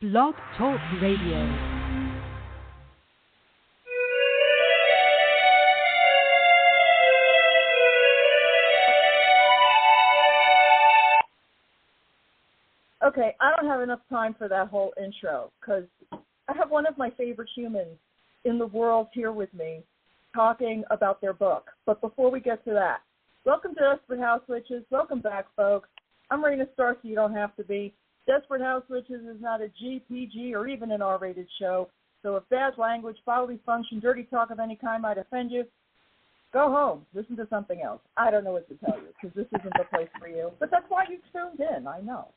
Blog Talk Radio. Okay, I don't have enough time for that whole intro because I have one of my favorite humans in the world here with me talking about their book. But before we get to that, welcome to Desperate House Witches. Welcome back, folks. I'm Raina Starr, so you don't have to be. Desperate House Witches is not a G, PG, or even an R-rated show. So if bad language, bodily function, dirty talk of any kind might offend you, go home. Listen to something else. I don't know what to tell you because this isn't the place for you. But that's why you tuned in, I know.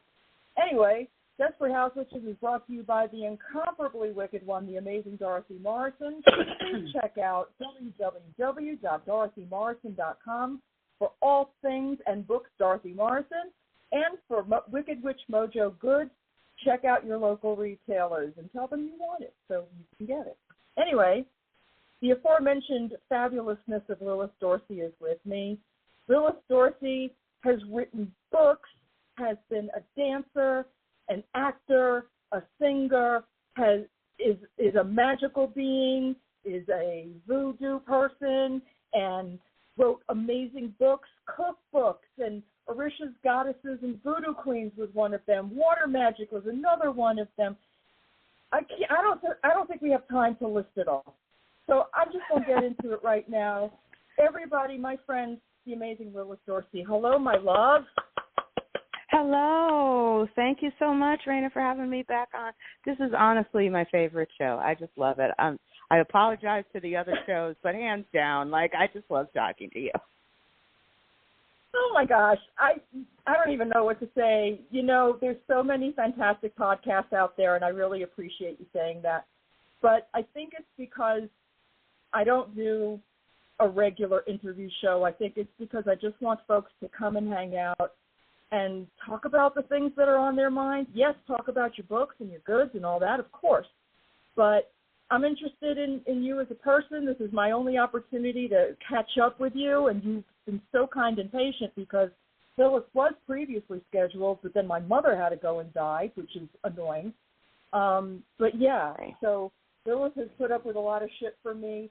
Anyway, Desperate House Witches is brought to you by the incomparably wicked one, the amazing Dorothy Morrison. Please check out www.dorothymorrison.com for all things and books Dorothy Morrison. And for Wicked Witch Mojo goods, check out your local retailers and tell them you want it so you can get it. Anyway, the aforementioned fabulousness of Lilith Dorsey is with me. Lilith Dorsey has written books, has been a dancer, an actor, a singer, is a magical being, is a voodoo person, and wrote amazing books, cookbooks, and Orisha's Goddesses and Voodoo Queens was one of them. Water Magic was another one of them. I don't think we have time to list it all. So I'm just going to get into it right now. Everybody, my friends, the amazing Lilith Dorsey. Hello, my love. Hello. Thank you so much, Raina, for having me back on. This is honestly my favorite show. I just love it. I apologize to the other shows, but hands down, I just love talking to you. Oh, my gosh. I don't even know what to say. You know, there's so many fantastic podcasts out there, and I really appreciate you saying that. But I think it's because I don't do a regular interview show. I think it's because I just want folks to come and hang out and talk about the things that are on their mind. Yes, talk about your books and your goods and all that, of course. But I'm interested in you as a person. This is my only opportunity to catch up with you, and you've been so kind and patient because Phyllis was previously scheduled, but then my mother had to go and die, which is annoying. But yeah, so Phyllis has put up with a lot of shit for me,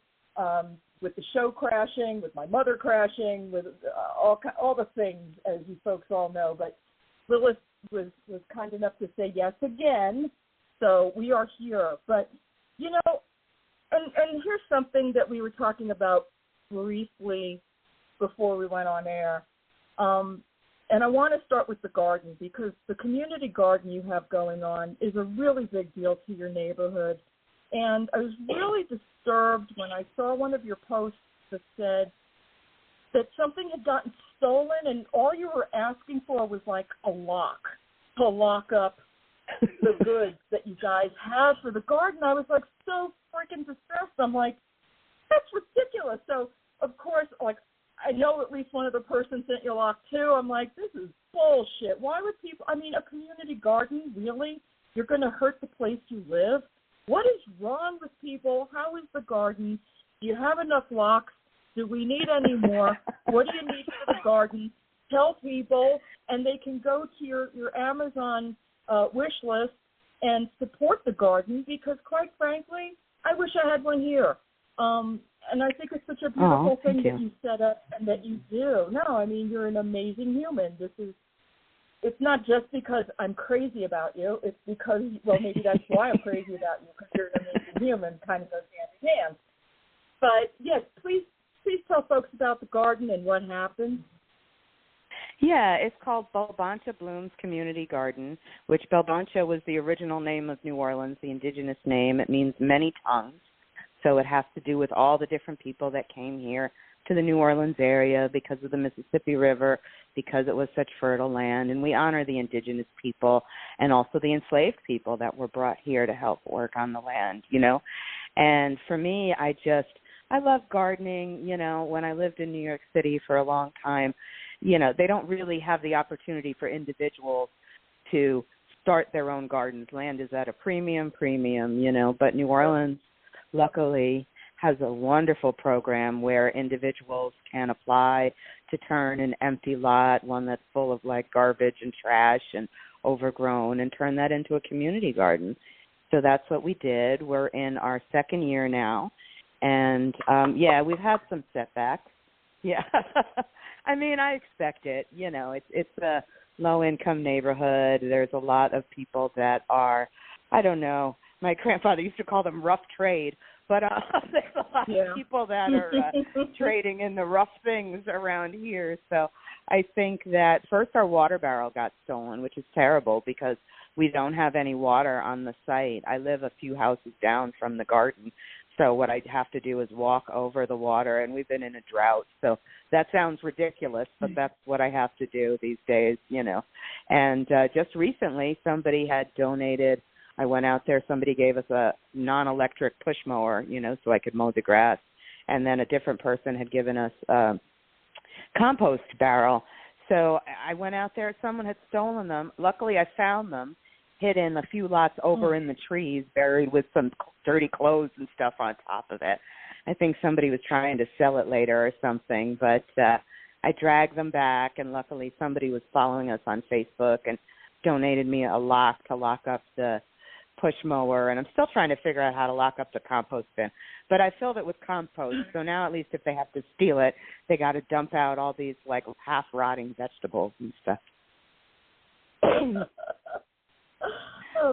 with the show crashing, with my mother crashing, with all the things, as you folks all know. But Phyllis was kind enough to say yes again, so we are here. But you know, and here's something that we were talking about briefly before we went on air. And I want to start with the garden because the community garden you have going on is a really big deal to your neighborhood. And I was really disturbed when I saw one of your posts that said that something had gotten stolen and all you were asking for was like a lock to lock up the goods that you guys have for the garden. I was like so freaking distressed. I'm like, that's ridiculous. So of course, I know at least one other person sent you a lock too. I'm like, this is bullshit. Why would people? I mean, a community garden, really? You're going to hurt the place you live? What is wrong with people? How is the garden? Do you have enough locks? Do we need any more? What do you need for the garden? Tell people, and they can go to your Amazon wish list and support the garden because, quite frankly, I wish I had one here. And I think it's such a beautiful thing that you set up and that you do. No, I mean, you're an amazing human. It's not just because I'm crazy about you. It's because, well, maybe that's why I'm crazy about you, because you're an amazing human, kind of goes hand in hand. But, yes, please tell folks about the garden and what happened. Yeah, it's called Belboncha Blooms Community Garden, which Belboncha was the original name of New Orleans, the indigenous name. It means many tongues. So it has to do with all the different people that came here to the New Orleans area because of the Mississippi River, because it was such fertile land. And we honor the indigenous people and also the enslaved people that were brought here to help work on the land, you know. And for me, I love gardening. You know, when I lived in New York City for a long time, you know, they don't really have the opportunity for individuals to start their own gardens. Land is at a premium, you know, but New Orleans, luckily, has a wonderful program where individuals can apply to turn an empty lot, one that's full of like garbage and trash and overgrown and turn that into a community garden. So that's what we did. We're in our second year now. And, we've had some setbacks. Yeah. I mean, I expect it. You know, it's a low-income neighborhood. There's a lot of people that are, I don't know, my grandfather used to call them rough trade, but there's a lot of people that are trading in the rough things around here. So I think that first our water barrel got stolen, which is terrible because we don't have any water on the site. I live a few houses down from the garden, so what I have to do is walk over the water, and we've been in a drought. So that sounds ridiculous, but that's what I have to do these days, you know. And just recently somebody had donated, I went out there, somebody gave us a non-electric push mower, you know, so I could mow the grass. And then a different person had given us a compost barrel. So I went out there, someone had stolen them. Luckily I found them hidden a few lots over in the trees, buried with some dirty clothes and stuff on top of it. I think somebody was trying to sell it later or something, but I dragged them back, and luckily somebody was following us on Facebook and donated me a lock to lock up the push mower, and I'm still trying to figure out how to lock up the compost bin. But I filled it with compost, so now at least if they have to steal it, they got to dump out all these, like, half-rotting vegetables and stuff.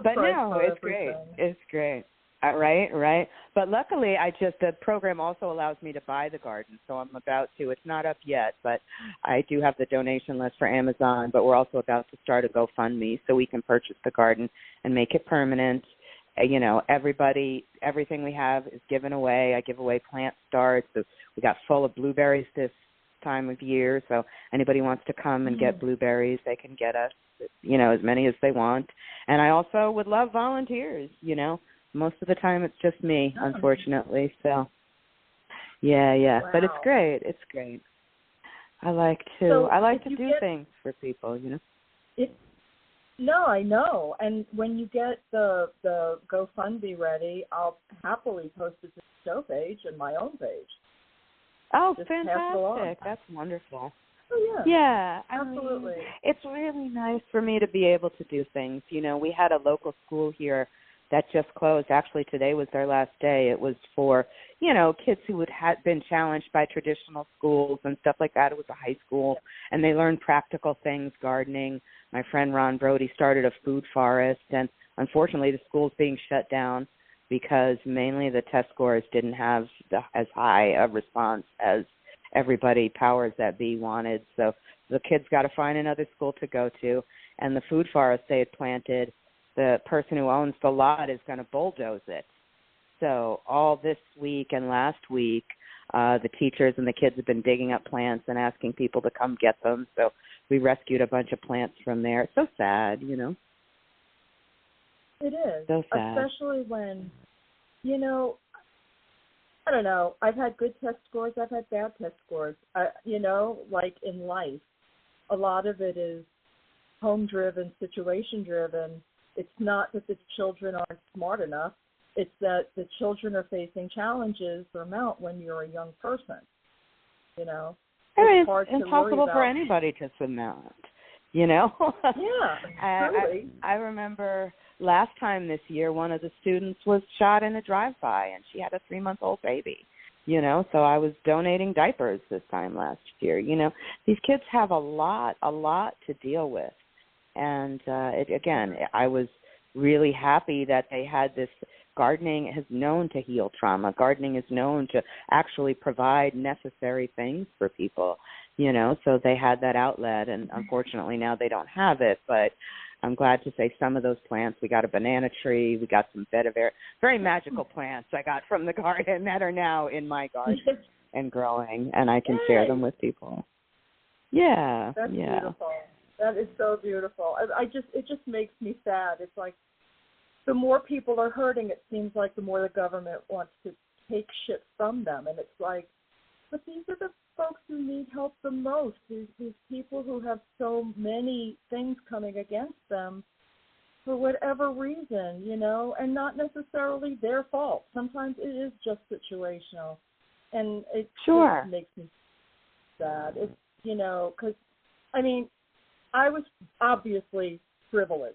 But no, it's great. It's great. Right. But luckily, the program also allows me to buy the garden, so I'm about to. It's not up yet, but I do have the donation list for Amazon, but we're also about to start a GoFundMe so we can purchase the garden and make it permanent. You know, everything we have is given away. I give away plant starts. So we got full of blueberries this time of year, so anybody wants to come and get blueberries, they can get us, you know, as many as they want. And I also would love volunteers, you know. Most of the time it's just me, unfortunately. So, yeah. Wow. But it's great. It's great. I like to do things for people, you know. No, I know. And when you get the GoFundMe ready, I'll happily post it to the show page and my own page. Oh, just fantastic. That's wonderful. Oh, yeah. Yeah, absolutely. I mean, it's really nice for me to be able to do things. You know, we had a local school here that just closed. Actually, today was their last day. It was for, you know, kids who had been challenged by traditional schools and stuff like that. It was a high school, and they learned practical things, gardening. My friend Ron Brody started a food forest, and unfortunately the school's being shut down because mainly the test scores didn't have as high a response as everybody powers that be wanted. So the kids got to find another school to go to, and the food forest they had planted, the person who owns the lot is going to bulldoze it. So all this week and last week, the teachers and the kids have been digging up plants and asking people to come get them. So we rescued a bunch of plants from there. It's so sad, you know. It is. So sad. Especially when, you know, I don't know. I've had good test scores. I've had bad test scores. You know, like in life, a lot of it is home-driven, situation-driven. It's not that the children aren't smart enough. It's that the children are facing challenges or mount when you're a young person, you know. I mean, it's impossible for anybody to surmount, you know. Yeah, totally. I remember last time this year, one of the students was shot in a drive-by, and she had a 3-month-old baby, you know. So I was donating diapers this time last year. You know, these kids have a lot to deal with. And, again, I was really happy that they had this. Gardening is known to heal trauma. Gardening is known to actually provide necessary things for people, you know, so they had that outlet. And unfortunately now they don't have it, but I'm glad to say some of those plants, we got a banana tree, we got some vetiver, very magical plants I got from the garden that are now in my garden and growing, and I can share them with people. Yeah. That's beautiful. That is so beautiful. It just makes me sad. It's like the more people are hurting, it seems like the more the government wants to take shit from them. And it's like, but these are the folks who need help the most. These people who have so many things coming against them for whatever reason, you know, and not necessarily their fault. Sometimes it is just situational. And it just makes me sad. It's, you know, because, I mean, I was obviously privilege.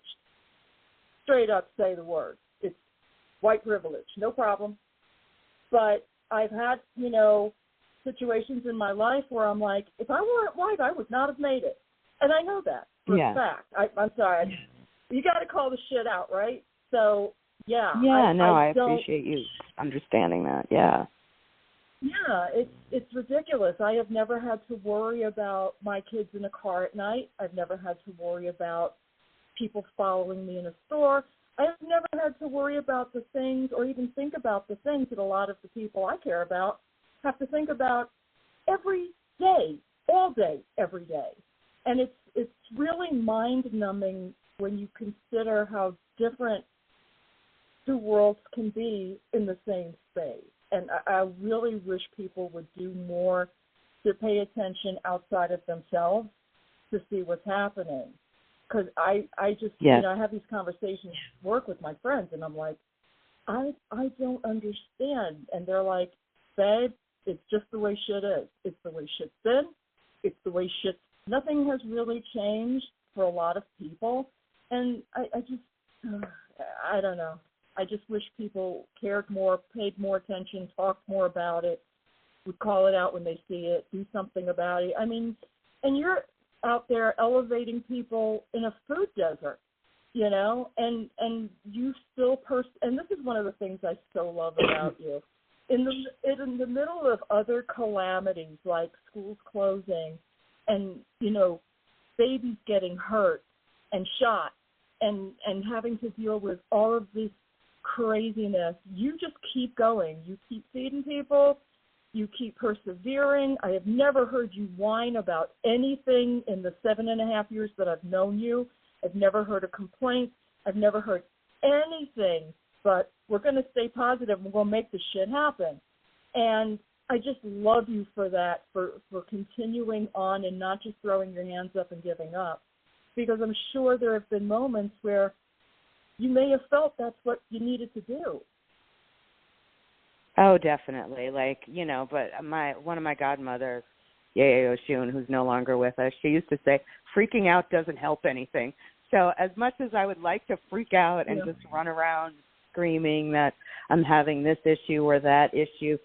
Straight up say the word. It's white privilege, no problem. But I've had, situations in my life where I'm like, if I weren't white, I would not have made it. And I know that for a fact. I'm sorry. You got to call the shit out, right? So, yeah. Yeah, I appreciate you understanding that, yeah. Yeah, it's ridiculous. I have never had to worry about my kids in a car at night. I've never had to worry about people following me in a store. I've never had to worry about the things or even think about the things that a lot of the people I care about have to think about every day, all day, every day. And it's really mind-numbing when you consider how different two worlds can be in the same space. And I really wish people would do more to pay attention outside of themselves to see what's happening. Because I just, I have these conversations at work with my friends, and I'm like, I don't understand. And they're like, babe, it's just the way shit is. It's the way shit's been. It's the way nothing has really changed for a lot of people. And I just, I don't know. I just wish people cared more, paid more attention, talked more about it, would call it out when they see it, do something about it. I mean, and you're out there elevating people in a food desert, and you still and this is one of the things I so love about you. In the middle of other calamities like schools closing and, babies getting hurt and shot and having to deal with all of this craziness, you just keep going. You keep feeding people. You keep persevering. I have never heard you whine about anything in the 7.5 years that I've known you. I've never heard a complaint. I've never heard anything but we're going to stay positive and we're going to make this shit happen. And I just love you for that, for continuing on and not just throwing your hands up and giving up. Because I'm sure there have been moments where you may have felt that's what you needed to do. Oh, definitely. But one of my godmothers, Yaya Oshun, who's no longer with us, she used to say, freaking out doesn't help anything. So as much as I would like to freak out and just run around screaming that I'm having this issue or that issue,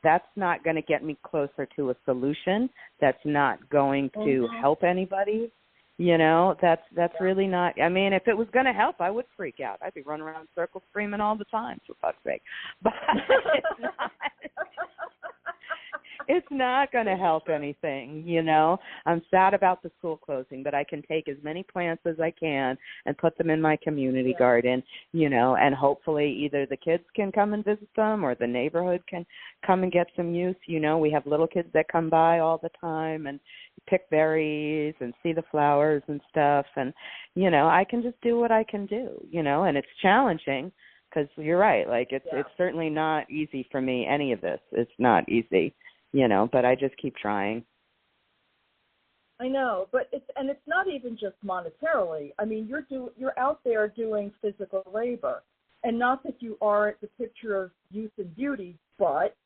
that's not going to get me closer to a solution. That's not going to help anybody. That's really not. I mean, if it was going to help, I would freak out. I'd be running around in circles screaming all the time, for fuck's sake. But it's not going to help anything, I'm sad about the school closing, but I can take as many plants as I can and put them in my community garden, and hopefully either the kids can come and visit them or the neighborhood can come and get some use. We have little kids that come by all the time and pick berries and see the flowers and stuff. And, I can just do what I can do, and it's challenging because you're right. It's certainly not easy for me. Any of this. It's not easy. But I just keep trying. I know, but it's not even just monetarily. I mean, you're out there doing physical labor, and not that you are the picture of youth and beauty, but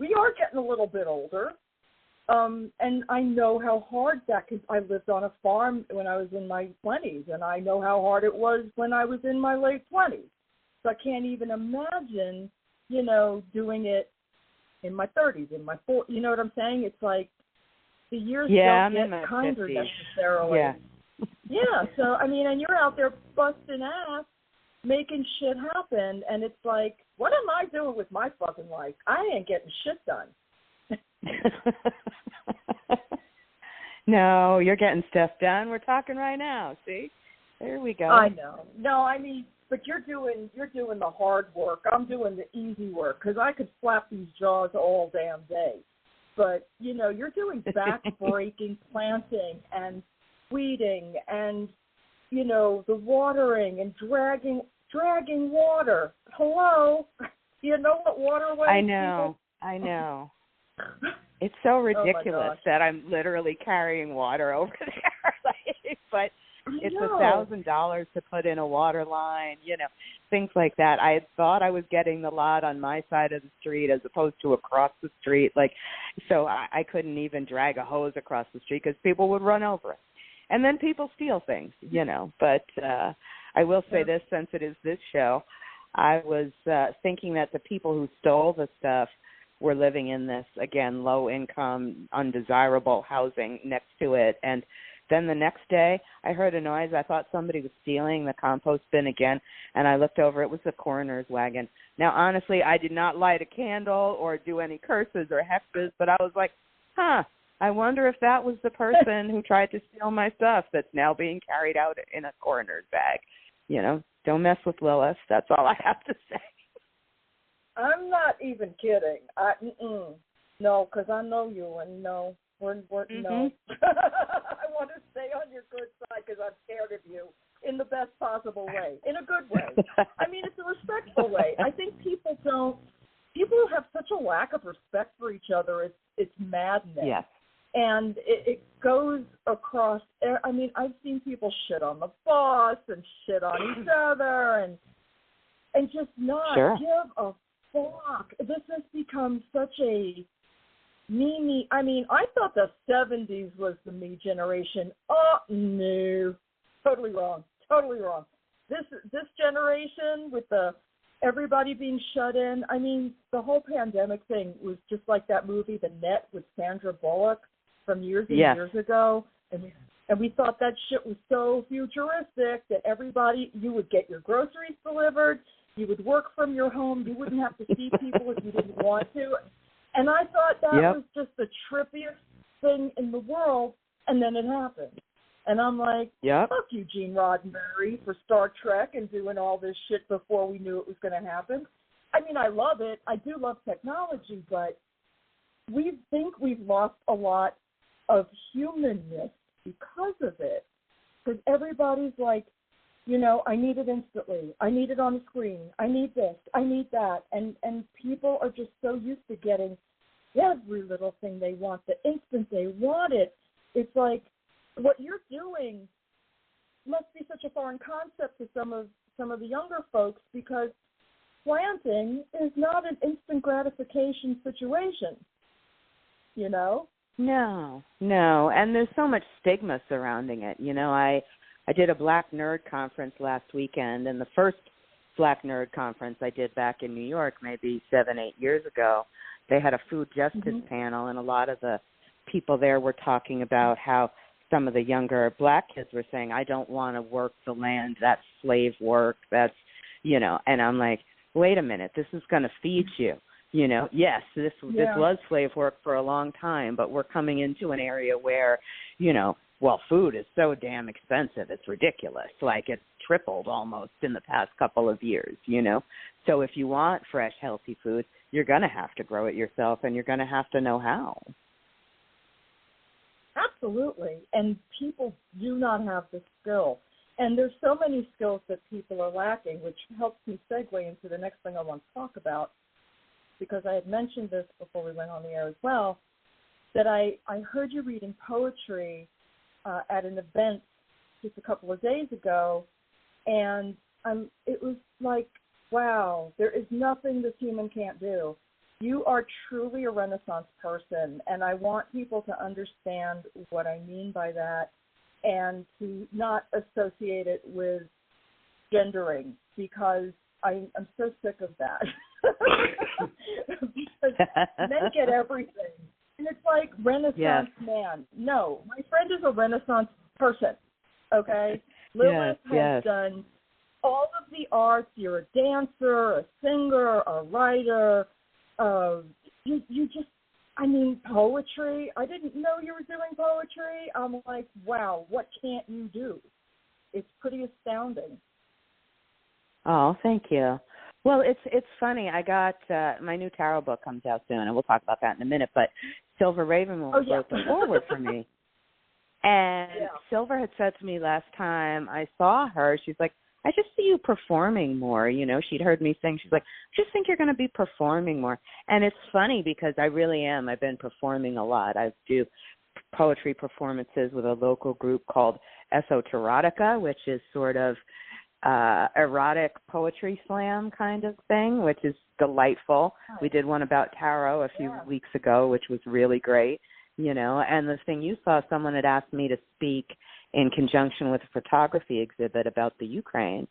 we are getting a little bit older, and I know how hard that can. I lived on a farm when I was in my 20s, and I know how hard it was when I was in my late 20s. So I can't even imagine, doing it in my 30s, in my 40s, you know what I'm saying? It's like the years don't get kinder necessarily. Yeah. Yeah, so, I mean, and you're out there busting ass, making shit happen, and it's like, what am I doing with my fucking life? I ain't getting shit done. No, you're getting stuff done. We're talking right now, see? There we go. I know. No, I mean, but you're doing the hard work. I'm doing the easy work because I could flap these jaws all damn day. But, you're doing back-breaking planting and weeding and, the watering and dragging water. Hello? You know what water was? I know. It's so ridiculous that I'm literally carrying water over there. But it's $1,000 to put in a water line, things like that. I had thought I was getting the lot on my side of the street as opposed to across the street. So I couldn't even drag a hose across the street because people would run over it. And then people steal things, But I will say this, since it is this show, I was thinking that the people who stole the stuff were living in this, again, low-income, undesirable housing next to it. And then the next day, I heard a noise. I thought somebody was stealing the compost bin again, and I looked over. It was the coroner's wagon. Now, honestly, I did not light a candle or do any curses or hexes, but I was like, I wonder if that was the person who tried to steal my stuff that's now being carried out in a coroner's bag. Don't mess with Lilith. That's all I have to say. I'm not even kidding. No, because I know you, and no, we're no. I want to stay on your good side because I'm scared of you in the best possible way, in a good way. I mean, it's a respectful way. I think people have such a lack of respect for each other. It's madness. Yes. And it goes across. I mean, I've seen people shit on the boss and shit on each other and just not give a fuck. This has become such a me. I mean, I thought the 70s was the me generation. Oh, no. Totally wrong. This generation with everybody being shut in. I mean, the whole pandemic thing was just like that movie, The Net, with Sandra Bullock from years and years ago. And we thought that shit was so futuristic that you would get your groceries delivered, you would work from your home, you wouldn't have to see people if you didn't want to. And I thought that was just the trippiest thing in the world, and then it happened. And I'm like, fuck you, Gene Roddenberry, for Star Trek and doing all this shit before we knew it was going to happen. I mean, I love it. I do love technology, but we think we've lost a lot of humanness because of it. Because everybody's like, I need it instantly. I need it on the screen. I need this. I need that. And people are just so used to getting every little thing they want the instant they want it. It's like, what you're doing must be such a foreign concept to some of the younger folks, because planting is not an instant gratification situation, No, and there's so much stigma surrounding it. I did a Black Nerd conference last weekend, and the first Black Nerd conference I did back in New York maybe 7-8 years ago, they had a food justice panel, and a lot of the people there were talking about how some of the younger Black kids were saying, I don't want to work the land, that's slave work, that's, and I'm like, wait a minute, this is going to feed you. Yes, this was slave work for a long time, but we're coming into an area where, food is so damn expensive, it's ridiculous. Like, it's tripled almost in the past couple of years, So if you want fresh, healthy food, you're going to have to grow it yourself, and you're going to have to know how. Absolutely. And people do not have the skill. And there's so many skills that people are lacking, which helps me segue into the next thing I want to talk about, because I had mentioned this before we went on the air as well, that I heard you reading poetry at an event just a couple of days ago, and it was like, wow, there is nothing this human can't do. You are truly a Renaissance person, and I want people to understand what I mean by that and to not associate it with gendering, because I'm so sick of that. Because men get everything. And it's like Renaissance man. No, my friend is a Renaissance person, okay? Lilith has done all of the arts. You're a dancer, a singer, a writer. You just, poetry. I didn't know you were doing poetry. I'm like, wow, what can't you do? It's pretty astounding. Oh, thank you. Well, it's funny. I got my new tarot book comes out soon, and we'll talk about that in a minute. But Silver Raven wrote the forward for me. And Silver had said to me last time I saw her, she's like, I just see you performing more. She'd heard me sing. She's like, I just think you're going to be performing more. And it's funny because I really am. I've been performing a lot. I do poetry performances with a local group called Esoterotica, which is sort of erotic poetry slam kind of thing, which is delightful. We did one about tarot a few weeks ago, which was really great. And the thing you saw, someone had asked me to speak in conjunction with a photography exhibit about the Ukraine.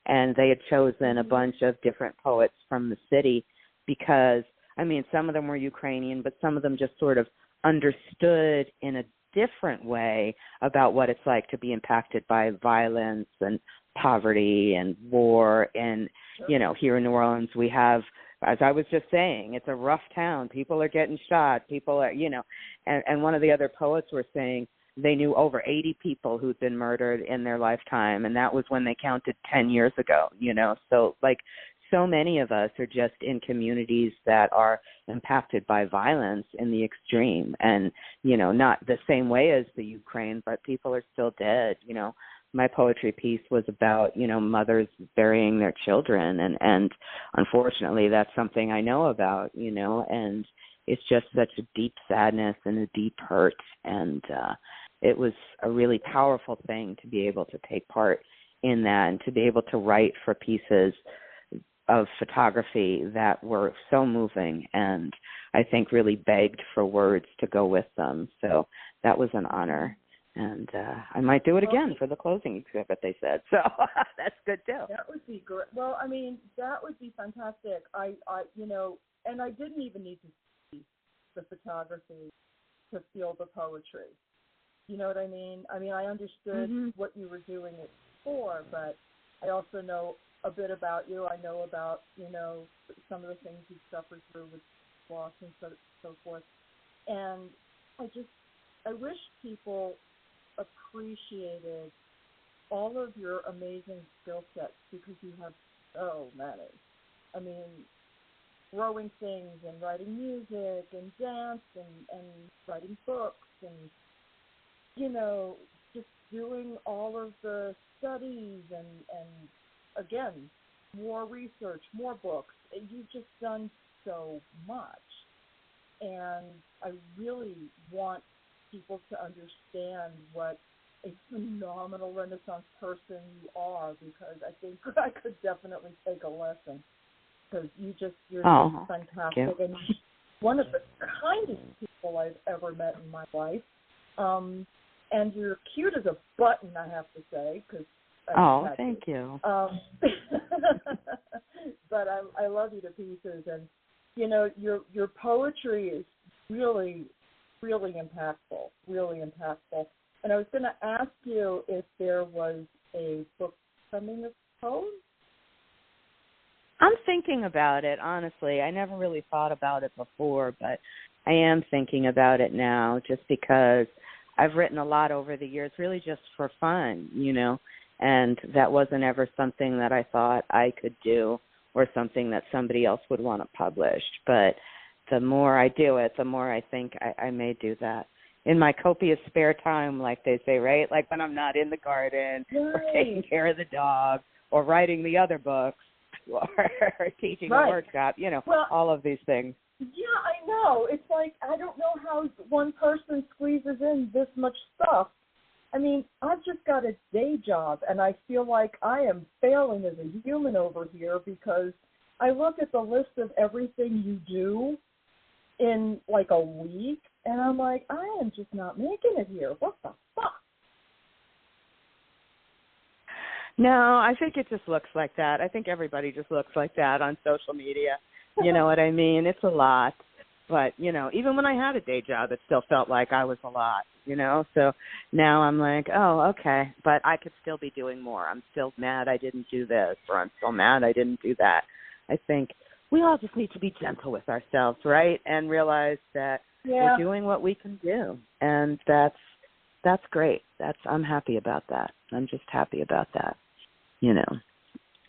And they had chosen a bunch of different poets from the city because, I mean, some of them were Ukrainian, but some of them just sort of understood in a different way about what it's like to be impacted by violence and poverty and war. And, you know, here in New Orleans, we have, as I was just saying, it's a rough town. People are getting shot. People are, you know, and one of the other poets were saying they knew over 80 people who'd been murdered in their lifetime. And that was when they counted 10 years ago, you know. So, like, so many of us are just in communities that are impacted by violence in the extreme. And, you know, not the same way as the Ukraine, but people are still dead. You know, my poetry piece was about, you know, mothers burying their children. And unfortunately, that's something I know about, you know, and it's just such a deep sadness and a deep hurt. And it was a really powerful thing to be able to take part in that and to be able to write for pieces of photography that were so moving and I think really begged for words to go with them. So that was an honor. And I might do it again for the closing exhibit, they said. So that's good too. That would be great. Well, I mean, that would be fantastic. I you know, and I didn't even need to see the photography to feel the poetry. You know what I mean? I mean, I understood what you were doing it for, but I also know a bit about you. I know about, you know, some of the things you suffered through with loss and so forth. And I wish people appreciated all of your amazing skill sets because you have so many. I mean, growing things and writing music and dance and writing books and, you know, just doing all of the studies and again, more research, more books. You've just done so much. And I really want people to understand what a phenomenal Renaissance person you are, because I think I could definitely take a lesson, because you're just fantastic. And one of the kindest people I've ever met in my life. And you're cute as a button, I have to say, because thank you. But I love you to pieces, and you know your poetry is really, really impactful, really impactful. And I was going to ask you if there was a book coming of poems. I'm thinking about it, honestly. I never really thought about it before, but I am thinking about it now, just because I've written a lot over the years, really just for fun, you know. And that wasn't ever something that I thought I could do or something that somebody else would want to publish. But the more I do it, the more I think I may do that. In my copious spare time, like they say, right? Like when I'm not in the garden or taking care of the dog or writing the other books or teaching a workshop, you know, all of these things. Yeah, I know. It's like, I don't know how one person squeezes in this much stuff. I mean, I've just got a day job, and I feel like I am failing as a human over here, because I look at the list of everything you do in like a week, and I'm like, I am just not making it here. What the fuck? No, I think it just looks like that. I think everybody just looks like that on social media. You know what I mean? It's a lot. But, you know, even when I had a day job, it still felt like I was a lot, you know? So now I'm like, oh, okay, but I could still be doing more. I'm still mad I didn't do this, or I'm still mad I didn't do that. I think we all just need to be gentle with ourselves, right? And realize that we're doing what we can do. And that's great. I'm happy about that. I'm just happy about that, you know.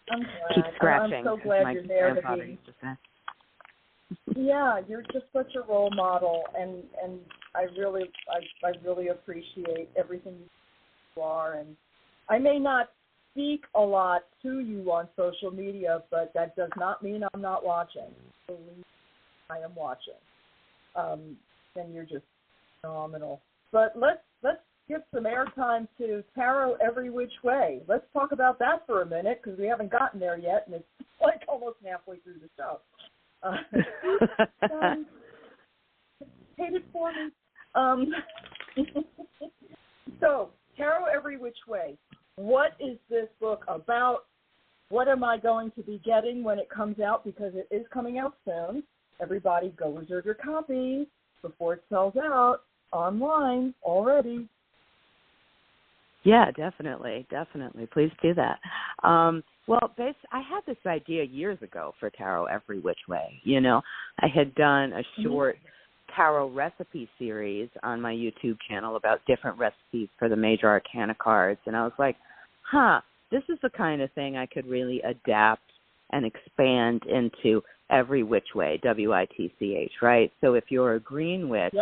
I'm glad. Keep scratching. I'm so glad you're there to be. Yeah, you're just such a role model, and I really appreciate everything you are. And I may not speak a lot to you on social media, but that does not mean I'm not watching. Believe I am watching. And you're just phenomenal. But let's give some airtime to Tarot Every Which Way. Let's talk about that for a minute, because we haven't gotten there yet, and it's like almost halfway through the show. Hate it for me. So, Tarot Every Which Way. What is this book about? What am I going to be getting when it comes out? Because it is coming out soon. Everybody go reserve your copy before it sells out online already. Yeah, definitely. Please do that. I had this idea years ago for Tarot Every Which Way. You know, I had done a short tarot recipe series on my YouTube channel about different recipes for the major arcana cards, and I was like, this is the kind of thing I could really adapt and expand into Every Which Way, WITCH, right? So if you're a green witch,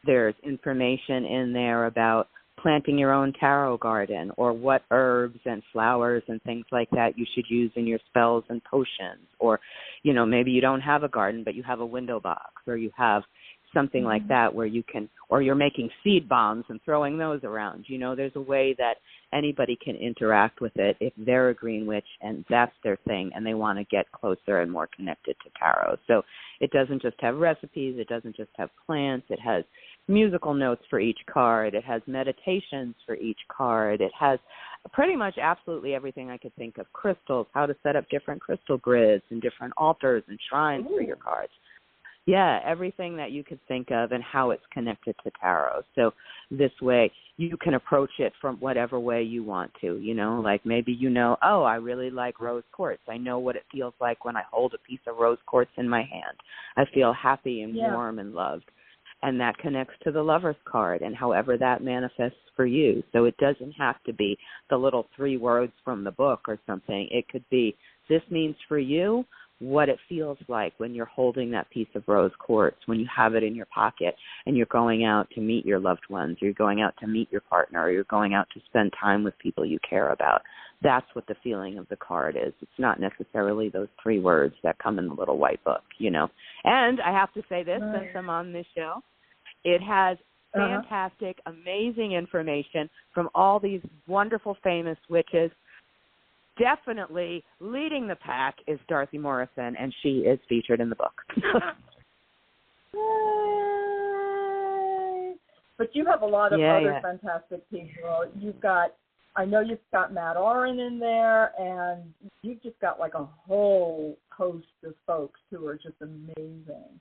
there's information in there about planting your own tarot garden, or what herbs and flowers and things like that you should use in your spells and potions. Or, you know, maybe you don't have a garden, but you have a window box, or you have something like that where you can, or you're making seed bombs and throwing those around. You know, there's a way that anybody can interact with it if they're a green witch and that's their thing and they want to get closer and more connected to tarot. So it doesn't just have recipes, it doesn't just have plants, it has musical notes for each card, it has meditations for each card, it has pretty much absolutely everything I could think of, crystals, how to set up different crystal grids and different altars and shrines for your cards. Yeah, everything that you could think of and how it's connected to tarot. So this way you can approach it from whatever way you want to, you know, like maybe you know, oh, I really like rose quartz. I know what it feels like when I hold a piece of rose quartz in my hand. I feel happy and warm and loved. And that connects to the Lover's card and however that manifests for you. So it doesn't have to be the little 3 words from the book or something. It could be, this means for you what it feels like when you're holding that piece of rose quartz, when you have it in your pocket and you're going out to meet your loved ones, or you're going out to meet your partner, or you're going out to spend time with people you care about. That's what the feeling of the card is. It's not necessarily those 3 words that come in the little white book, you know. And I have to say this, since I'm on this show, it has fantastic, amazing information from all these wonderful, famous witches. Definitely leading the pack is Dorothy Morrison, and she is featured in the book. But you have a lot of other fantastic people. I know you've got Matt Oren in there, and you've just got like a whole host of folks who are just amazing.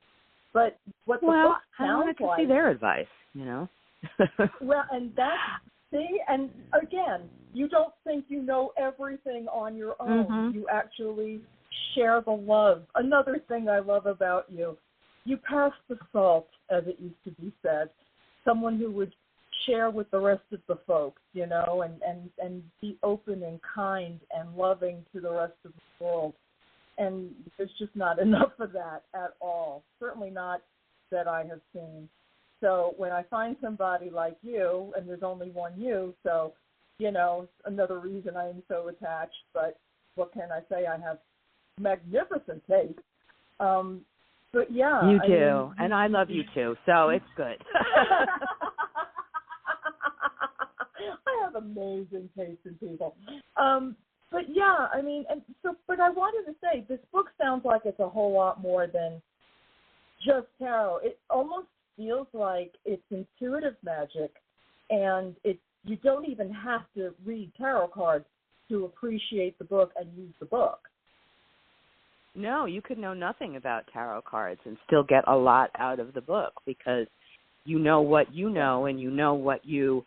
But what the book sounds like, I wanted to see their advice, you know. Well, and and again, you don't think you know everything on your own. You actually share the love. Another thing I love about you, you pass the salt, as it used to be said. Someone who would share with the rest of the folks, you know, and be open and kind and loving to the rest of the world. And there's just not enough of that at all. Certainly not that I have seen. So when I find somebody like you, and there's only one you, so, you know, another reason I am so attached, but what can I say? I have magnificent taste. But yeah. You do, and I love you too, so it's good. I have amazing taste in people. But yeah, I mean, but I wanted to say, this book sounds like it's a whole lot more than just tarot. It almost feels like it's intuitive magic, and you don't even have to read tarot cards to appreciate the book and use the book. No, you could know nothing about tarot cards and still get a lot out of the book, because you know what you know, and you know what you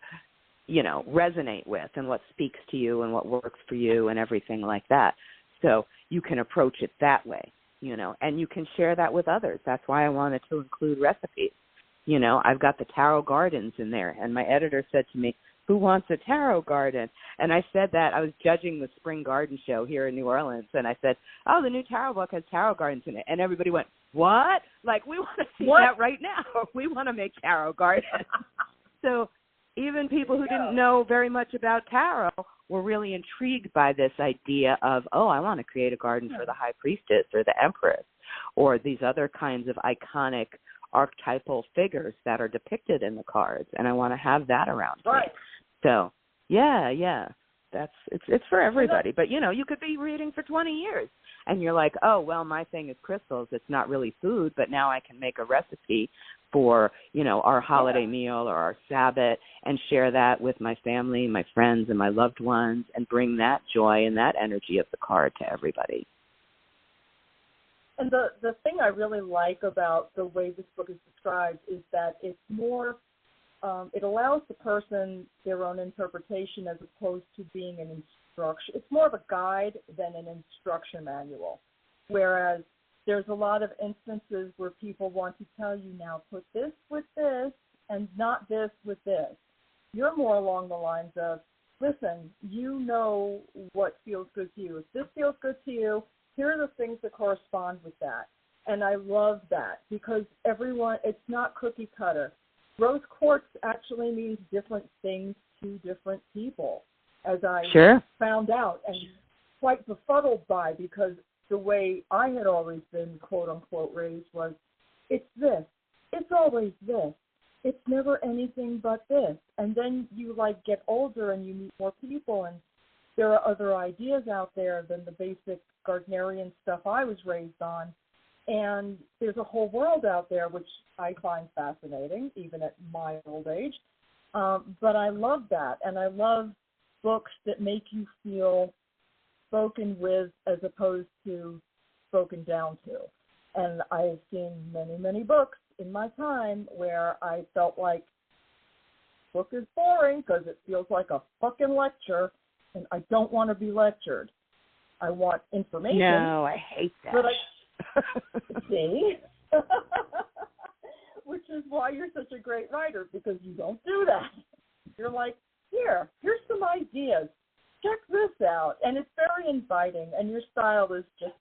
know, resonate with, and what speaks to you and what works for you and everything like that. So you can approach it that way, you know, and you can share that with others. That's why I wanted to include recipes. You know, I've got the tarot gardens in there, and my editor said to me, who wants a tarot garden? And I said that. I was judging the spring garden show here in New Orleans, and I said, oh, the new tarot book has tarot gardens in it. And everybody went, what? Like, we want to see that right now. We want to make tarot gardens. So even people who didn't know very much about tarot were really intrigued by this idea of, oh, I want to create a garden for the High Priestess or the Empress, or these other kinds of iconic archetypal figures that are depicted in the cards, and I want to have that around me. So, yeah. It's for everybody. But, you know, you could be reading for 20 years and you're like, oh, well, my thing is crystals. It's not really food, but now I can make a recipe for, you know, our holiday meal or our Sabbath and share that with my family, my friends, and my loved ones and bring that joy and that energy of the card to everybody. And the thing I really like about the way this book is described is that it's more, it allows the person their own interpretation as opposed to being an instruction. It's more of a guide than an instruction manual, whereas there's a lot of instances where people want to tell you, now put this with this and not this with this. You're more along the lines of, listen, you know what feels good to you. If this feels good to you, here are the things that correspond with that. And I love that because everyone, it's not cookie cutter. Rose quartz actually means different things to different people, as I found out and quite befuddled by, because the way I had always been, quote unquote, raised was, it's this, it's always this, it's never anything but this. And then you like get older and you meet more people and there are other ideas out there than the basic Gardnerian stuff I was raised on. And there's a whole world out there, which I find fascinating, even at my old age. But I love that. And I love books that make you feel spoken with as opposed to spoken down to. And I've seen many, many books in my time where I felt like book is boring because it feels like a fucking lecture, and I don't want to be lectured. I want information. No, I hate that. But see? Which is why you're such a great writer, because you don't do that. You're like, here's some ideas. Check this out. And it's very inviting, and your style is just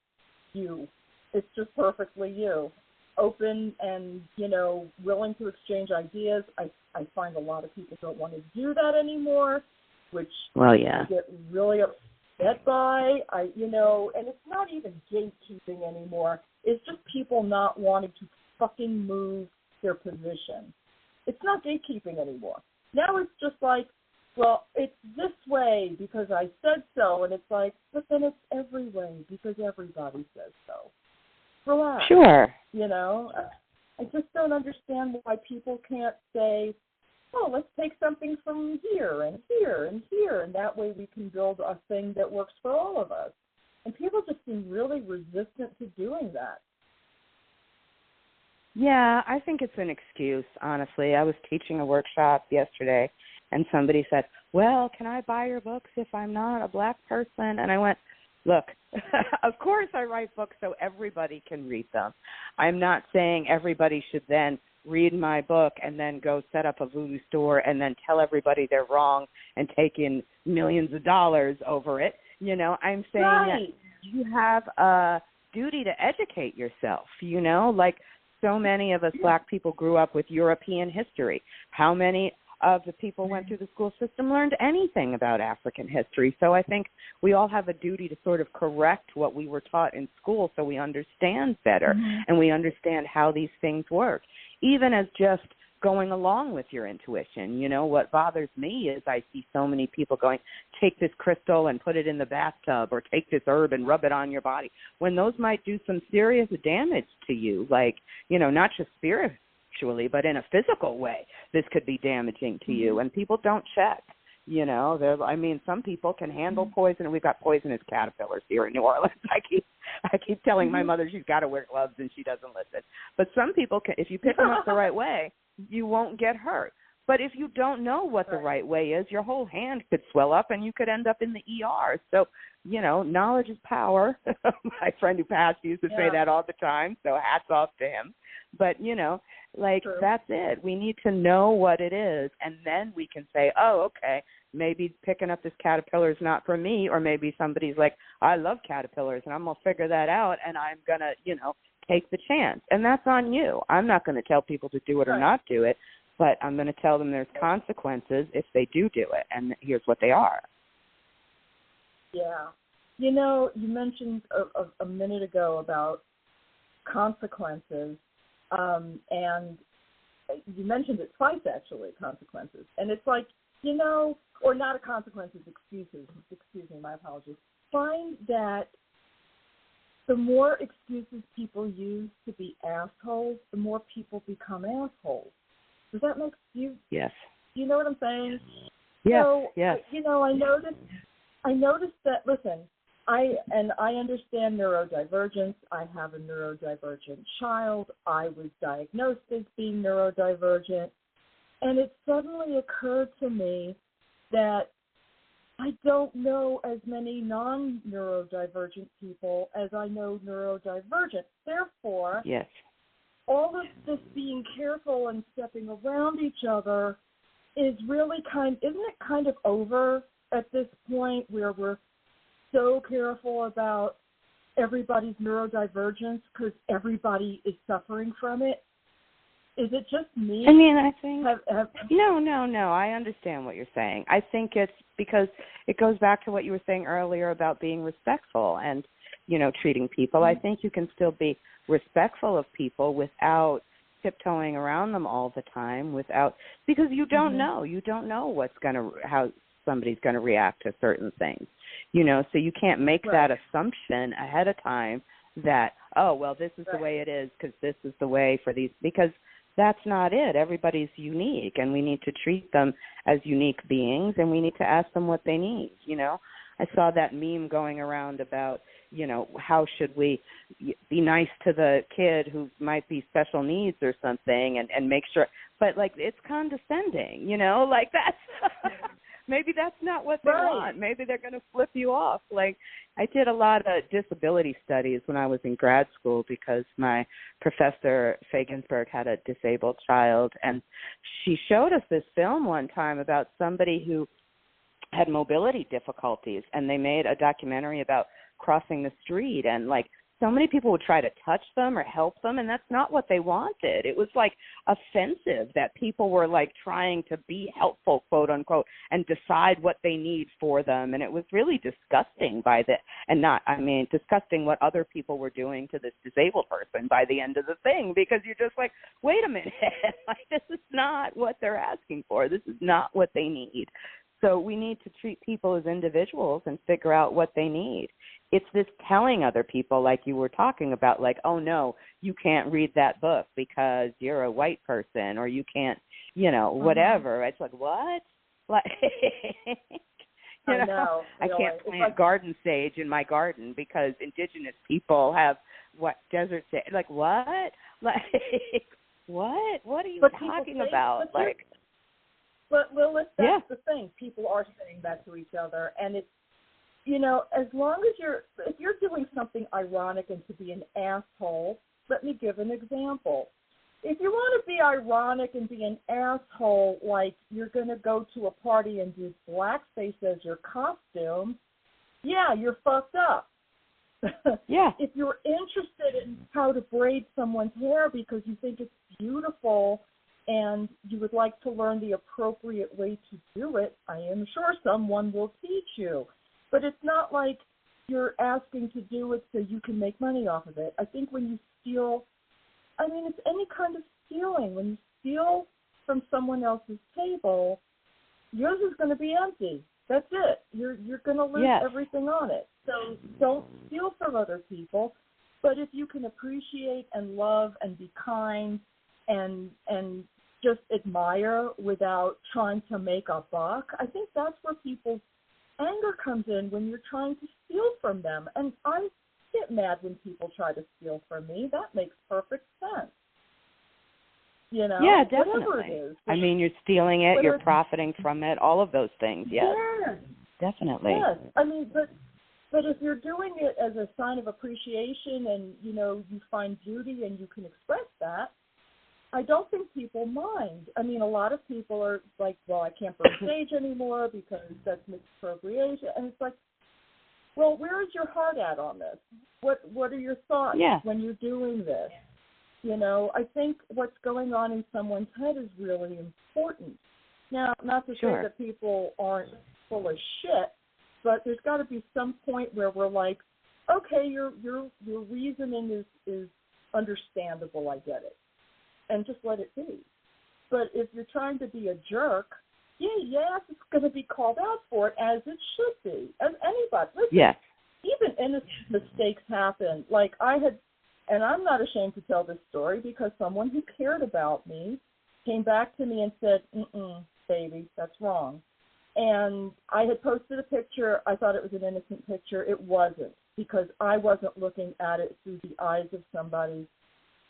you. It's just perfectly you. Open and, you know, willing to exchange ideas. I find a lot of people don't want to do that anymore, which I get really upset by. And it's not even gatekeeping anymore. It's just people not wanting to fucking move their position. It's not gatekeeping anymore. Now it's just like, well, it's this way because I said so, and it's like, but then it's every way because everybody says so. Relax. Sure. You know, I just don't understand why people can't say, oh, let's take something from here and here and here, and that way we can build a thing that works for all of us. And people just seem really resistant to doing that. Yeah, I think it's an excuse, honestly. I was teaching a workshop yesterday, and somebody said, well, can I buy your books if I'm not a black person? And I went, look, of course I write books so everybody can read them. I'm not saying everybody should then read my book and then go set up a voodoo store and then tell everybody they're wrong and take in millions of dollars over it. You know, I'm saying that you have a duty to educate yourself, you know, like so many of us black people grew up with European history. How many of the people went through the school system learned anything about African history? So I think we all have a duty to sort of correct what we were taught in school so we understand better and we understand how these things work, even as just going along with your intuition. You know, what bothers me is I see so many people going, take this crystal and put it in the bathtub, or take this herb and rub it on your body, when those might do some serious damage to you, like, you know, not just spiritually, but in a physical way. This could be damaging to you, and people don't check. You know, some people can handle poison, and we've got poisonous caterpillars here in New Orleans. I keep telling my mother she's got to wear gloves, and she doesn't listen. But some people can, if you pick them up the right way, you won't get hurt. But if you don't know what the right way is, your whole hand could swell up, and you could end up in the ER. So, you know, knowledge is power. My friend who passed used to say that all the time, so hats off to him. But, you know, like, that's it. We need to know what it is, and then we can say, oh, okay, maybe picking up this caterpillar is not for me, or maybe somebody's like, I love caterpillars, and I'm going to figure that out, and I'm going to, you know, take the chance. And that's on you. I'm not going to tell people to do it or not do it, but I'm going to tell them there's consequences if they do it, and here's what they are. Yeah. You know, you mentioned a minute ago about consequences, and you mentioned it twice, actually, consequences. And it's like, or not a consequences, excuse me, my apologies, find that the more excuses people use to be assholes, the more people become assholes. Does that make you? Yes. You know what I'm saying? Yes. So, yes. I noticed that. Listen, I understand neurodivergence. I have a neurodivergent child. I was diagnosed as being neurodivergent, and it suddenly occurred to me that I don't know as many non-neurodivergent people as I know neurodivergent. Therefore, yes. all of this being careful and stepping around each other is really isn't it kind of over at this point where we're so careful about everybody's neurodivergence because everybody is suffering from it? Is it just me? I mean, I think No. I understand what you're saying. I think it's because it goes back to what you were saying earlier about being respectful and, treating people. Mm-hmm. I think you can still be respectful of people without tiptoeing around them all the time, because you don't mm-hmm. know. You don't know how somebody's going to react to certain things. So you can't make right. that assumption ahead of time that, oh, well, this is right. the way it is because this is the way for these, because that's not it. Everybody's unique, and we need to treat them as unique beings, and we need to ask them what they need, I saw that meme going around about, how should we be nice to the kid who might be special needs or something and make sure, but, it's condescending, that's, maybe that's not what they right. want. Maybe they're going to flip you off. I did a lot of disability studies when I was in grad school because my professor, Fagensberg, had a disabled child, and she showed us this film one time about somebody who had mobility difficulties, and they made a documentary about crossing the street, and so many people would try to touch them or help them, and that's not what they wanted. It was offensive that people were trying to be helpful, quote unquote, and decide what they need for them, and it was really disgusting disgusting what other people were doing to this disabled person by the end of the thing, because you're just wait a minute, this is not what they're asking for. This is not what they need. So we need to treat people as individuals and figure out what they need. It's this telling other people, like you were talking about, oh, no, you can't read that book because you're a white person, or you can't, whatever. It's what? I know. I can't plant garden sage in my garden because indigenous people have desert sage. What? What? What are you talking about? But Lilith, that's the thing. People are saying that to each other, and it's, as long as if you're doing something ironic and to be an asshole, let me give an example. If you want to be ironic and be an asshole, you're going to go to a party and do blackface as your costume, you're fucked up. Yeah. If you're interested in how to braid someone's hair because you think it's beautiful and you would like to learn the appropriate way to do it, I am sure someone will teach you. But it's not like you're asking to do it so you can make money off of it. I think when you steal, it's any kind of stealing. When you steal from someone else's table, yours is going to be empty. That's it. You're going to lose everything on it. So don't steal from other people. But if you can appreciate and love and be kind and just admire without trying to make a buck, I think that's where people's anger comes in, when you're trying to steal from them. And I get mad when people try to steal from me. That makes perfect sense. Yeah, definitely. Whatever it is. You're stealing it, you're profiting from it, all of those things. Yes. Definitely. Yes. But if you're doing it as a sign of appreciation and, you find beauty and you can express that, I don't think people mind. A lot of people are well, I can't burn sage anymore because that's misappropriation. And it's well, where is your heart at on this? What are your thoughts when you're doing this? I think what's going on in someone's head is really important. Now, not to say that people aren't full of shit, but there's got to be some point where we're okay, your reasoning is understandable. I get it. And just let it be. But if you're trying to be a jerk yes, it's going to be called out for it, as it should be, as anybody. Listen, Yes. even innocent mistakes happen. Like I had, and I'm not ashamed to tell this story because someone who cared about me came back to me and said, baby, that's wrong. And I had posted a picture. I thought it was an innocent picture. It wasn't, because I wasn't looking at it through the eyes of somebody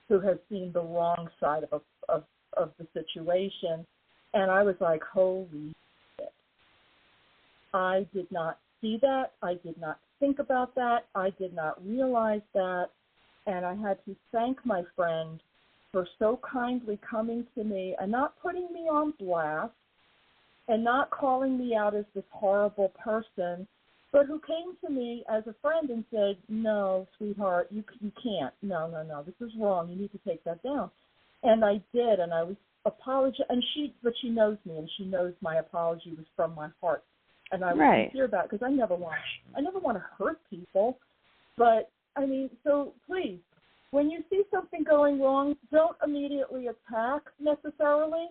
who has seen the wrong side of the situation. And I was like, holy shit. I did not see that. I did not think about that. I did not realize that. And I had to thank my friend for so kindly coming to me and not putting me on blast and not calling me out as this horrible person, but who came to me as a friend and said, no, sweetheart, you can't. No, this is wrong. You need to take that down. And I did, and I was apologizing. But she knows me, and she knows my apology was from my heart. And I was sincere about it, because I never want to hurt people. But, I mean, so please, when you see something going wrong, don't immediately attack necessarily.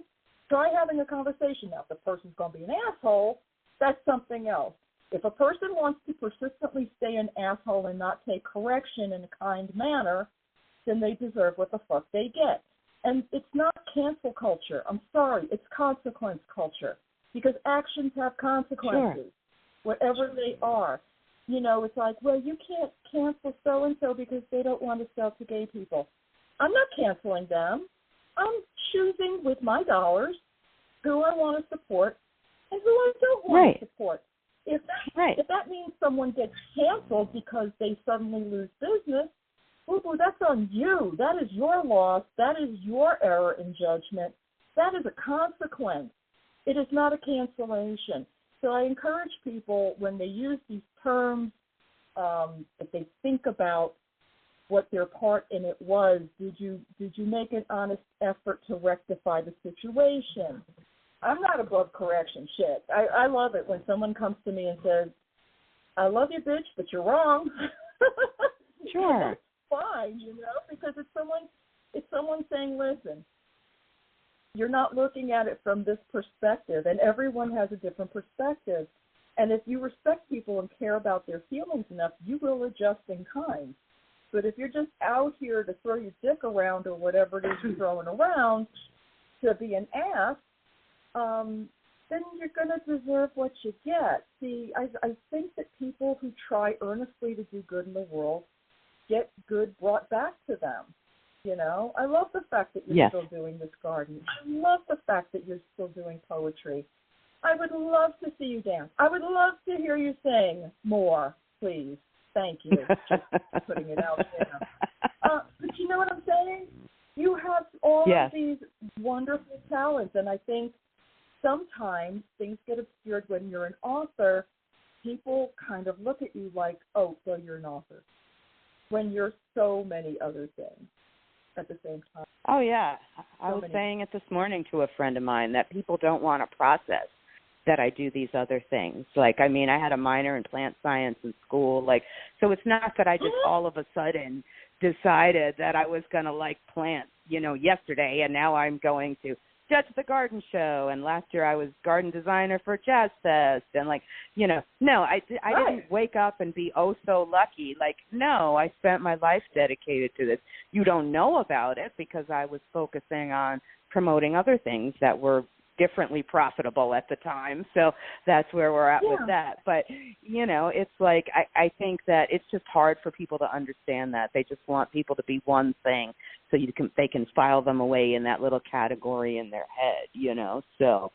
Try having a conversation. Now, if the person's going to be an asshole, that's something else. If a person wants to persistently stay an asshole and not take correction in a kind manner, then they deserve what the fuck they get. And it's not cancel culture. I'm sorry. It's consequence culture, because actions have consequences, whatever they are. You know, it's like, well, you can't cancel so-and-so because they don't want to sell to gay people. I'm not canceling them. I'm choosing with my dollars who I want to support and who I don't want to support. If that means someone gets canceled because they suddenly lose business, boo-boo, that's on you. That is your loss. That is your error in judgment. That is a consequence. It is not a cancellation. So I encourage people, when they use these terms, that they think about what their part in it was. Did you make an honest effort to rectify the situation? I'm not above correction. Shit. I love it when someone comes to me and says, I love you, bitch, but you're wrong. Sure. It's fine, because it's someone saying, listen, you're not looking at it from this perspective, and everyone has a different perspective. And if you respect people and care about their feelings enough, you will adjust in kind. But if you're just out here to throw your dick around or whatever it is you're throwing around to be an ass, then you're going to deserve what you get. See, I think that people who try earnestly to do good in the world get good brought back to them. I love the fact that you're still doing this garden. I love the fact that you're still doing poetry. I would love to see you dance. I would love to hear you sing more, please. Thank you. Just putting it out there. But you know what I'm saying? You have all of these wonderful talents, and I think sometimes things get obscured when you're an author. People kind of look at you like, oh, so you're an author, when you're so many other things at the same time. Oh, yeah. I was saying it this morning to a friend of mine that people don't want to process that I do these other things. Like, I mean, I had a minor in plant science in school. Like, so it's not that I just all of a sudden decided that I was going to like plants, yesterday, and now I'm going to judge the garden show. And last year I was garden designer for Jazz Fest. And no, I didn't wake up and be oh so lucky. Like, no, I spent my life dedicated to this. You don't know about it because I was focusing on promoting other things that were differently profitable at the time. So that's where we're at with that. But, it's like I think that it's just hard for people to understand that. They just want people to be one thing so they can file them away in that little category in their head, So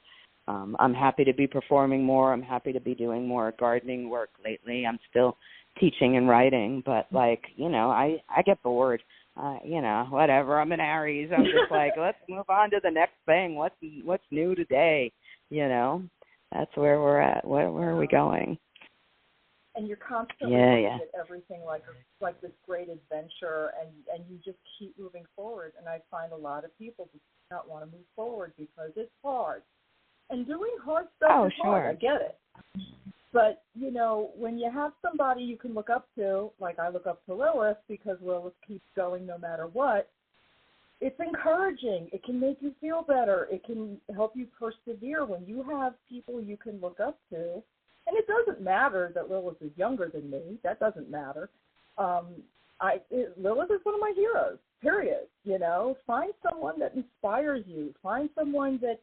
I'm happy to be performing more. I'm happy to be doing more gardening work lately. I'm still teaching and writing, but I get bored. Whatever. I'm an Aries. I'm just like, let's move on to the next thing. What's new today? That's where we're at. Where are we going? And you're constantly looking at everything like this great adventure, and you just keep moving forward. And I find a lot of people do not want to move forward because it's hard. And doing hard stuff is hard. I get it. But, when you have somebody you can look up to, like I look up to Lilith because Lilith keeps going no matter what, it's encouraging. It can make you feel better. It can help you persevere when you have people you can look up to. And it doesn't matter that Lilith is younger than me. That doesn't matter. Lilith is one of my heroes, period. You know, find someone that inspires you. Find someone that,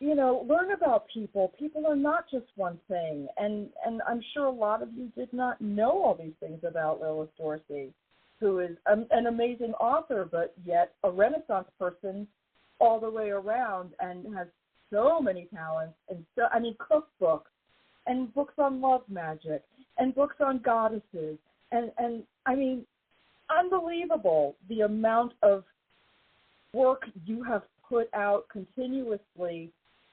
you know, learn about people. People are not just one thing. And I'm sure a lot of you did not know all these things about Lilith Dorsey, who is an amazing author, but yet a Renaissance person all the way around and has so many talents. And so, I mean, cookbooks and books on love magic and books on goddesses. And I mean, unbelievable the amount of work you have put out continuously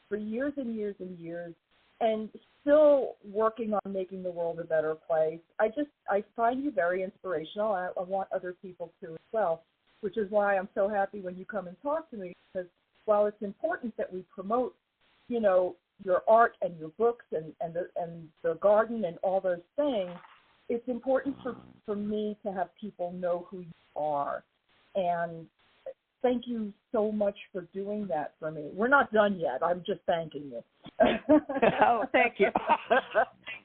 for years and years and years, and still working on making the world a better place. I find you very inspirational. I want other people to as well, which is why I'm so happy when you come and talk to me, because while it's important that we promote, you know, your art and your books and the garden and all those things, it's important for me to have people know who you are. And thank you so much for doing that for me. We're not done yet. I'm just thanking you. Oh, thank you.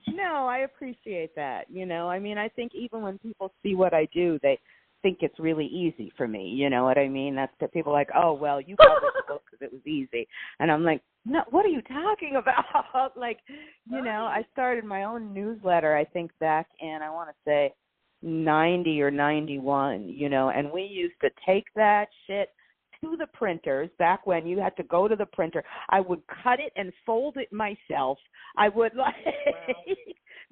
No, I appreciate that. You know, I mean, I think even when people see what I do, they think it's really easy for me. You know what I mean? That's that people are like, oh, well, you published a book because it was easy. And I'm like, no, what are you talking about? Like, you know, I started my own newsletter, I think, back in, I want to say, 90 or 91, you know, and we used to take that shit to the printers back when you had to go to the printer. I would cut it and fold it myself. I would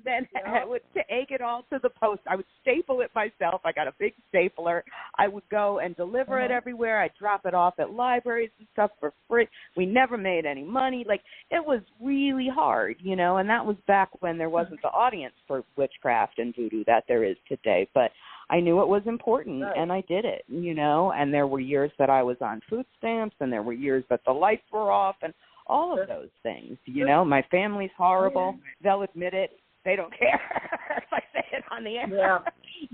then I would take it all to the post. I would staple it myself. I got a big stapler. I would go and deliver it everywhere. I'd drop it off at libraries and stuff for free. We never made any money. Like, it was really hard, you know, and that was back when there wasn't the audience for witchcraft and voodoo that there is today. But I knew it was important, and I did it, you know, and there were years that I was on food stamps, and there were years that the lights were off, and all of those things, you know. My family's horrible. They'll admit it. They don't care if I say it on the air. Yeah.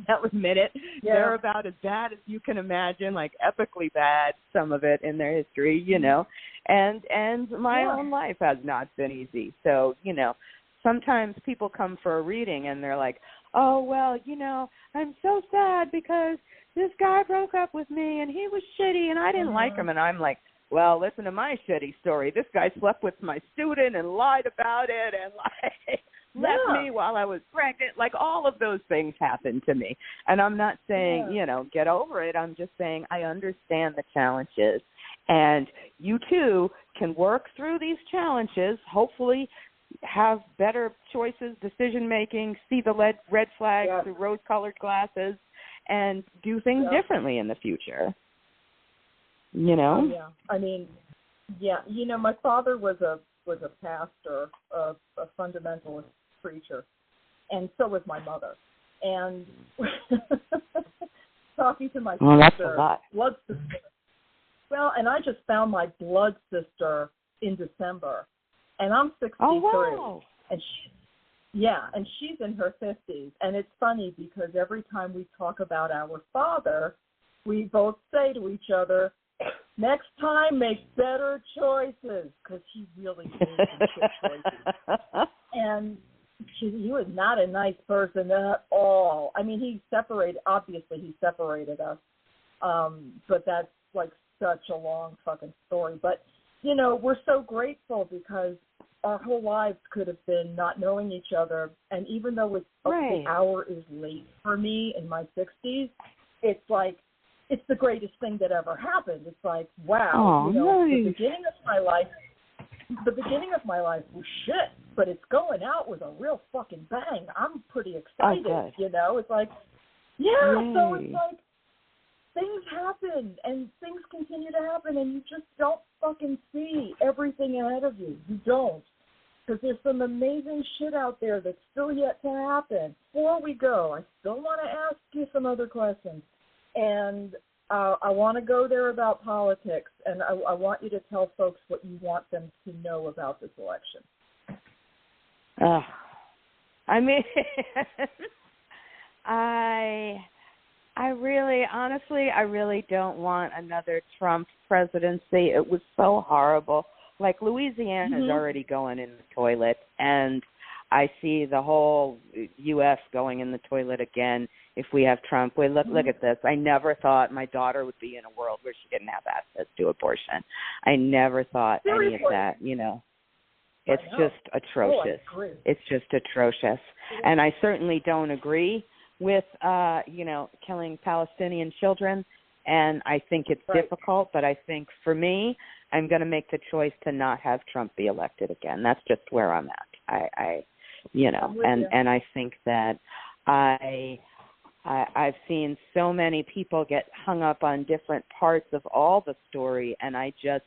They'll admit it. Yeah. They're about as bad as you can imagine, like epically bad, some of it in their history, you know. And my own life has not been easy. So, you know, sometimes people come for a reading and they're like, oh, well, you know, I'm so sad because this guy broke up with me and he was shitty and I didn't like him. And I'm like, well, listen to my shitty story. This guy slept with my student and lied about it and like left me while I was pregnant. Like, all of those things happened to me. And I'm not saying, you know, get over it. I'm just saying I understand the challenges. And you, too, can work through these challenges, hopefully have better choices, decision-making, see the red flags through rose-colored glasses, and do things differently in the future. You know? Oh, yeah. I mean, you know, my father was a pastor, a fundamentalist preacher, and so was my mother. And talking to my sister, blood sister. Well, and I just found my blood sister in December, and I'm 63. Oh, wow. And she's in her 50s. And it's funny because every time we talk about our father, we both say to each other, next time, make better choices, because he really made some shit choices. And he was not a nice person at all. I mean, he separated us, but that's like such a long fucking story. But, you know, we're so grateful because our whole lives could have been not knowing each other. And even though the hour is late for me in my 60s, it's like, it's the greatest thing that ever happened. It's like, wow, the beginning of my life was shit, but it's going out with a real fucking bang. I'm pretty excited, you know. It's like, so it's like things happen and things continue to happen and you just don't fucking see everything ahead of you. You don't. Because there's some amazing shit out there that's still yet to happen. Before we go, I still want to ask you some other questions. And I want to go there about politics, and I want you to tell folks what you want them to know about this election. I mean, I really I really don't want another Trump presidency. It was so horrible. Like, Louisiana is already going in the toilet, and I see the whole U.S. going in the toilet again if we have Trump. Wait, look at this. I never thought my daughter would be in a world where she didn't have access to abortion. I never thought any of that, you know. It's just atrocious. It's just atrocious. And I certainly don't agree with, killing Palestinian children. And I think it's difficult, but I think for me, I'm going to make the choice to not have Trump be elected again. That's just where I'm at. And I think that I've seen so many people get hung up on different parts of all the story, and I just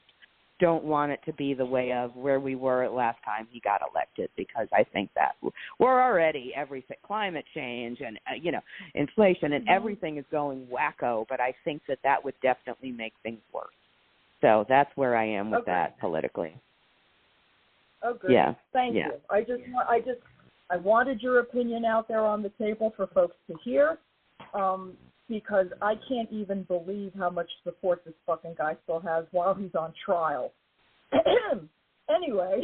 don't want it to be the way of where we were last time he got elected, because I think that we're already everything, climate change and, inflation and everything is going wacko, but I think that would definitely make things worse. So that's where I am with that politically. Oh, great. Yeah. Thank you. I wanted your opinion out there on the table for folks to hear, because I can't even believe how much support this fucking guy still has while he's on trial. Anyway.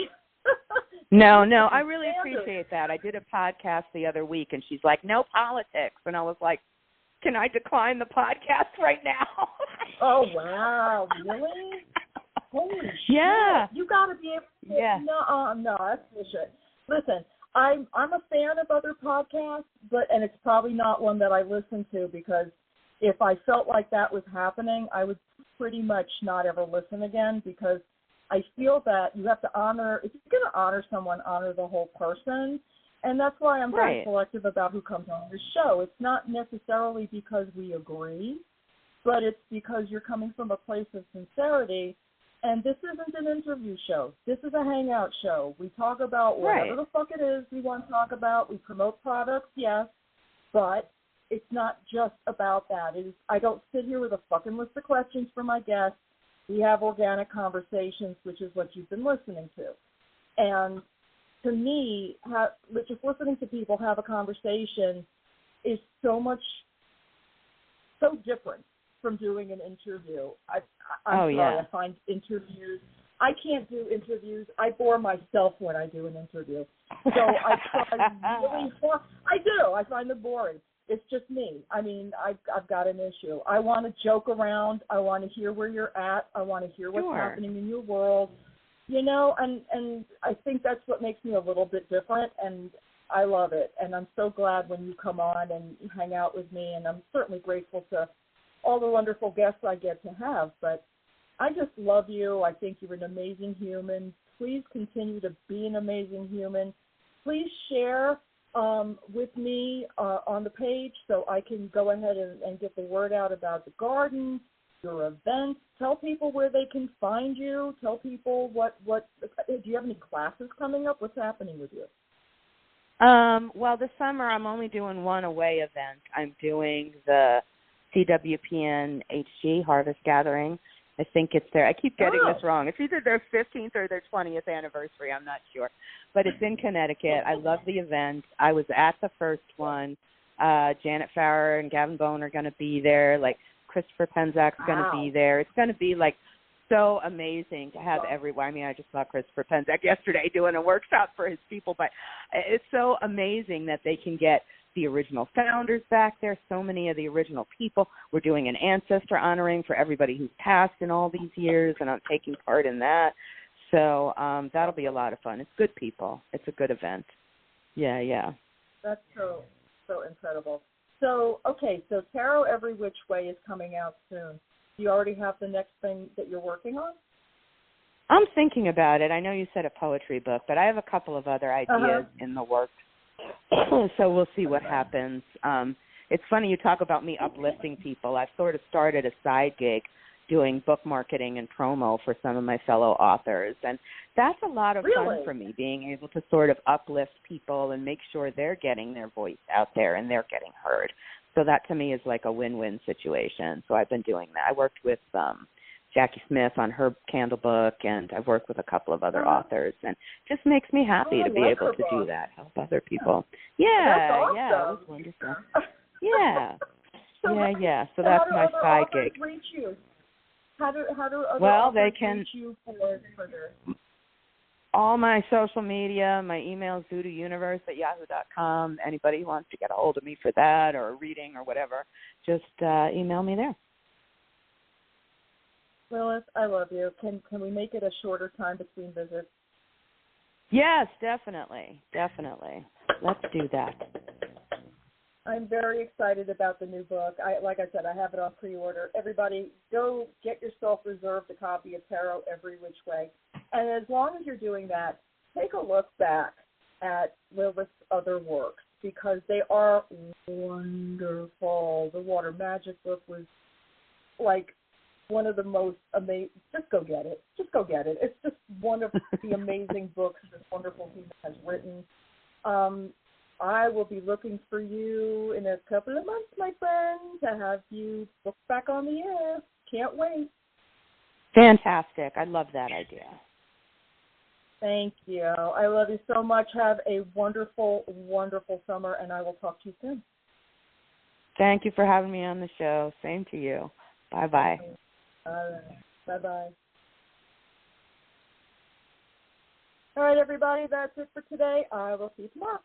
No, I really appreciate that. I did a podcast the other week, and she's like, no politics. And I was like, can I decline the podcast right now? Oh, wow. Really? Holy shit. Yeah. You got to be able to. Yeah. No, that's bullshit. Listen, I'm a fan of other podcasts, and it's probably not one that I listen to, because if I felt like that was happening, I would pretty much not ever listen again, because I feel that you have to honor, if you're going to honor someone, honor the whole person. And that's why I'm very selective about who comes on the show. It's not necessarily because we agree, but it's because you're coming from a place of sincerity. And this isn't an interview show. This is a hangout show. We talk about whatever the fuck it is we want to talk about. We promote products, yes, but it's not just about that. I don't sit here with a fucking list of questions for my guests. We have organic conversations, which is what you've been listening to. And to me, just listening to people have a conversation is so different from doing an interview. I'm sorry, I find interviews, I can't do interviews. I bore myself when I do an interview. So I try really hard. I do. I find them boring. It's just me. I mean, I've got an issue. I want to joke around. I want to hear where you're at. I want to hear what's happening in your world. And I think that's what makes me a little bit different, and I love it. And I'm so glad when you come on and hang out with me, and I'm certainly grateful to all the wonderful guests I get to have. But I just love you. I think you're an amazing human. Please continue to be an amazing human. Please share with me on the page so I can go ahead and get the word out about the garden, your events. Tell people where they can find you. Tell people what do you have any classes coming up? What's happening with you? Well, this summer I'm only doing one away event. I'm doing the CWPN HG Harvest Gathering. I think it's I keep getting this wrong. It's either their 15th or their 20th anniversary. I'm not sure. But it's in Connecticut. I love the event. I was at the first one. Janet Farrer and Gavin Bone are going to be there. Like, Christopher Penzak's going to be there. It's going to be, like, so amazing to have everyone. I mean, I just saw Christopher Penzak yesterday doing a workshop for his people. But it's so amazing that they can get the original founders back there, so many of the original people. We're doing an ancestor honoring for everybody who's passed in all these years, and I'm taking part in that. So that'll be a lot of fun. It's good people. It's a good event. Yeah. That's so incredible. So, okay, so Tarot Every Which Way is coming out soon. Do you already have the next thing that you're working on? I'm thinking about it. I know you said a poetry book, but I have a couple of other ideas in the works. So we'll see what happens. It's funny you talk about me uplifting people. I've sort of started a side gig doing book marketing and promo for some of my fellow authors. And that's a lot of fun for me, being able to sort of uplift people and make sure they're getting their voice out there and they're getting heard. So that to me is like a win-win situation. So I've been doing that. I worked with Jackie Smith on her candle book, and I've worked with a couple of other authors, and it just makes me happy to be able to do that, help other people. Yeah, that's awesome. it was wonderful. Yeah. So Yeah. So that's my side gig. Reach you? How do other they authors can reach you for their... All my social media, my email is voodoouniverse@yahoo.com. Anybody who wants to get a hold of me for that or a reading or whatever, just email me there. Lilith, I love you. Can we make it a shorter time between visits? Yes, definitely. Let's do that. I'm very excited about the new book. Like I said, I have it on pre-order. Everybody, go get yourself reserved a copy of Tarot Every Which Way. And as long as you're doing that, take a look back at Lilith's other works because they are wonderful. The Water Magic book was like one of the most amazing. Just go get it. It's just one of the amazing books this wonderful human has written. I will be looking for you in a couple of months, my friend, to have you booked back on the air. Can't wait. Fantastic. I love that idea. Thank you. I love you so much. Have a wonderful, wonderful summer, and I will talk to you soon. Thank you for having me on the show. Same to you. Bye-bye. All right. Bye-bye. All right, everybody, that's it for today. I will see you tomorrow.